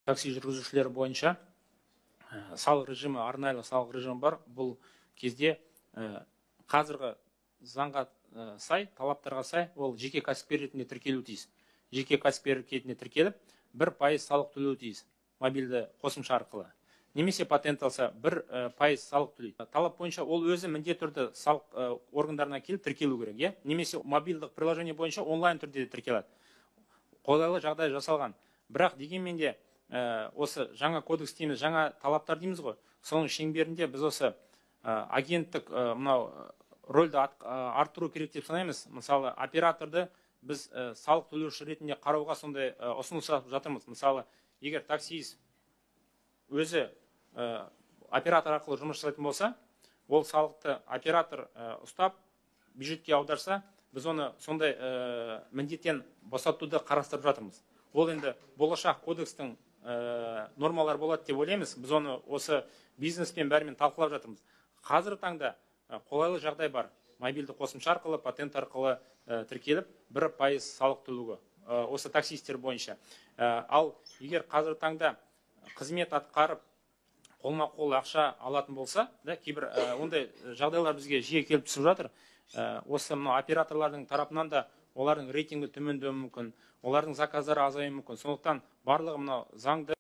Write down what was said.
такси жүргізушілері бойынша салық режимі, арнайлы салық режимі бар. Бұл кезде қазіргі заңға сай, талаптарға сай, ол жеке кәсіпкер ретінде тіркелуі тиіс. Жеке кәсіпкер ретінде тіркеліп, 1% салық төлеуі тиіс мобильді қосымша арқылы. Немесе патент алса 1% салық төлейді. Талап бойынша ол өзі міндетті түрде салық органдарына келіп тіркелу керек. Немесе мобильдік приложение бойынша онлайн түрде тіркеледі. Қолайлы жағдай жасалған. Бірақ дегенмен де осы жаңа кодекс дейміз, жаңа талаптар дейміз ғой. Соның шеңберінде біз осы агенттік мынау рөлді арттыру керек деп санаймыз. Мысалы, операторды біз салық төлеуші ретінде қарауға сондай ұсыныс жатырмыз. Мысалы, егер таксист өзі оператор арқылы жұмыс жасайтын болса, ол салықты оператор ұстап, бюджетке аударса, біз оны сондай міндеттен босатуды қарастырып жатырмыз. Ол енді болашақ кодекстің нормалар болады деп ойлаймыз. Біз оны осы бизнеспен бәрімен талқылап жатырмыз. Қазіргі таңда қолайлы жағдай бар. Мобильді қосымша арқылы, патент арқылы тіркеліп, 1% салық төлеуге осы таксистер бойынша. Ал егер қазіргі таңда қызмет атқарып, қолма-қол ақша алатын болса, кейбір ондай жағдайлар бізге жиі келіп түсіп жатыр. Осы операторлардың тарапынан да олардың рейтингі төмендеуі мүмкін, олардың заказдары азаюы мүмкін. Сондықтан барлығы заңды